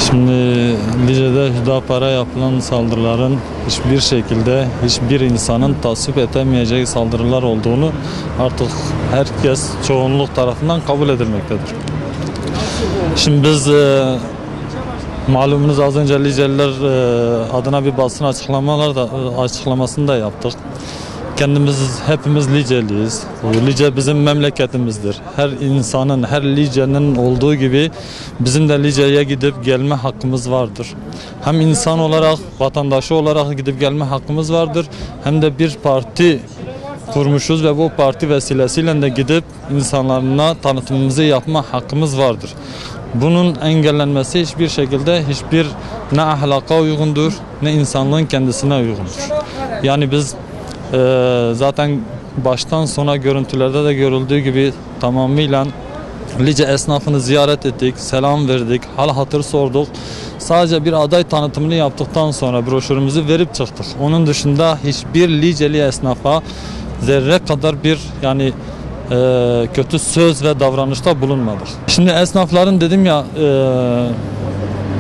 Şimdi Lice'de Hüdapar'a yapılan saldırıların hiçbir şekilde hiçbir insanın tasvip edemeyeceği saldırılar olduğunu artık herkes çoğunluk tarafından kabul edilmektedir. Şimdi biz malumunuz az önce Liceliler adına bir basın açıklamasını da yaptık. Hepimiz Liceliyiz. Lice bizim memleketimizdir. Her insanın, her Lice'nin olduğu gibi bizim de Lice'ye gidip gelme hakkımız vardır. Hem insan olarak, vatandaşı olarak gidip gelme hakkımız vardır. Hem de bir parti kurmuşuz ve bu parti vesilesiyle de gidip insanlarına tanıtımımızı yapma hakkımız vardır. Bunun engellenmesi hiçbir şekilde ne ahlaka uygundur, ne insanlığın kendisine uygundur. Yani biz zaten baştan sona görüntülerde de görüldüğü gibi tamamıyla Lice esnafını ziyaret ettik, selam verdik, hal hatır sorduk. Sadece bir aday tanıtımını yaptıktan sonra broşürümüzü verip çıktık. Onun dışında hiçbir Liceli esnafa zerre kadar bir kötü söz ve davranışta bulunmadık. Şimdi esnafların dedim ya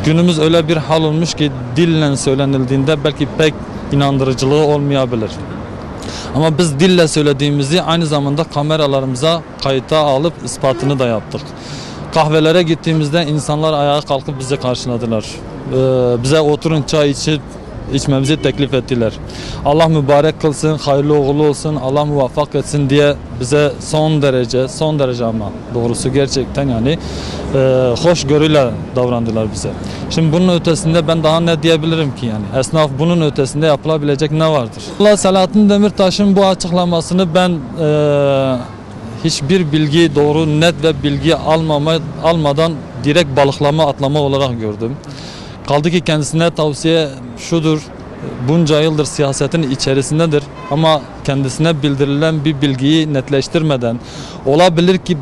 günümüz öyle bir hal olmuş ki dille söylenildiğinde belki pek inandırıcılığı olmayabilir. Ama biz dille söylediğimizi aynı zamanda kameralarımıza kayıta alıp ispatını da yaptık. Kahvelere gittiğimizde insanlar ayağa kalkıp bizi karşıladılar. Bize oturun çay içmemizi teklif ettiler. Allah mübarek kılsın, hayırlı uğurlu olsun, Allah muvaffak etsin diye bize son derece ama doğrusu gerçekten hoşgörüyle davrandılar bize. Şimdi bunun ötesinde ben daha ne diyebilirim ki yani? Esnaf bunun ötesinde yapılabilecek ne vardır? Allah Selahattin Demirtaş'ın bu açıklamasını ben hiçbir bilgi doğru, net ve bilgi almadan direkt atlama olarak gördüm. Kaldı ki kendisine tavsiye şudur, bunca yıldır siyasetin içerisindedir ama kendisine bildirilen bir bilgiyi netleştirmeden olabilir ki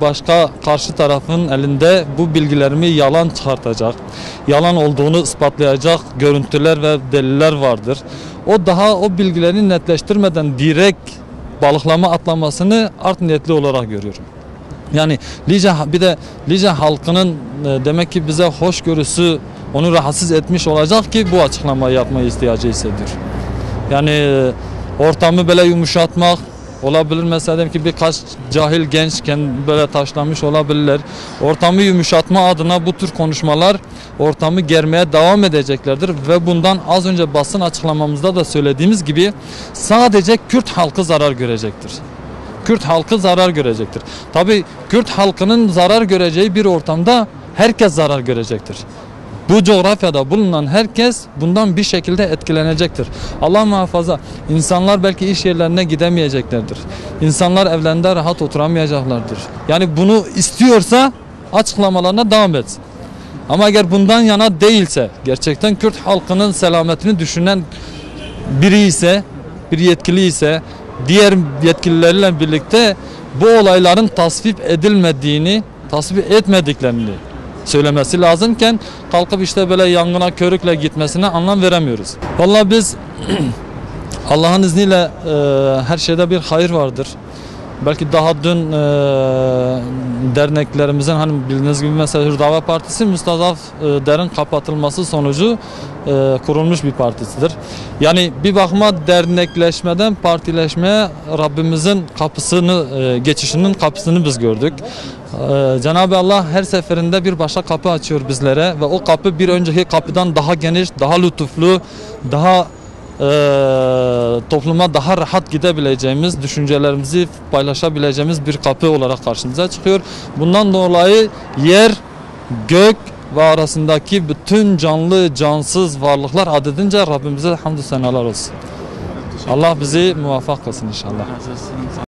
karşı tarafın elinde bu bilgilerimi yalan çıkartacak, yalan olduğunu ispatlayacak görüntüler ve deliller vardır. O bilgilerini netleştirmeden direkt atlamasını art niyetli olarak görüyorum. Yani Lice halkının demek ki bize hoşgörüsü onu rahatsız etmiş olacak ki bu açıklamayı yapmayı ihtiyacı hissediyor. Yani ortamı böyle yumuşatmak olabilir. Mesela dedim ki birkaç cahil gençken böyle taşlanmış olabilirler. Ortamı yumuşatma adına bu tür konuşmalar ortamı germeye devam edeceklerdir ve bundan az önce basın açıklamamızda da söylediğimiz gibi sadece Kürt halkı zarar görecektir. Kürt halkı zarar görecektir. Tabii Kürt halkının zarar göreceği bir ortamda herkes zarar görecektir. Bu coğrafyada bulunan herkes bundan bir şekilde etkilenecektir. Allah muhafaza, insanlar belki iş yerlerine gidemeyeceklerdir. İnsanlar evlerinde rahat oturamayacaklardır. Yani bunu istiyorsa açıklamalarına devam etsin. Ama eğer bundan yana değilse, gerçekten Kürt halkının selametini düşünen bir yetkili ise, diğer yetkililerle birlikte bu olayların tasvip etmediklerini söylemesi lazımken kalkıp işte böyle yangına körükle gitmesine anlam veremiyoruz. Vallahi biz Allah'ın izniyle her şeyde bir hayır vardır. Belki daha dün derneklerimizin bildiğiniz gibi mesela Hür Partisi Mustazaf Der'in kapatılması sonucu kurulmuş bir partisidir. Yani bir bakıma dernekleşmeden partileşmeye Rabbimizin geçişinin kapısını biz gördük. Cenab-ı Allah her seferinde bir başka kapı açıyor bizlere ve o kapı bir önceki kapıdan daha geniş, daha lütuflu, daha topluma daha rahat gidebileceğimiz, düşüncelerimizi paylaşabileceğimiz bir kapı olarak karşımıza çıkıyor. Bundan dolayı yer, gök ve arasındaki bütün canlı, cansız varlıklar adedince Rabbimize hamdü senalar olsun. Allah bizi muvaffak kılsın inşallah.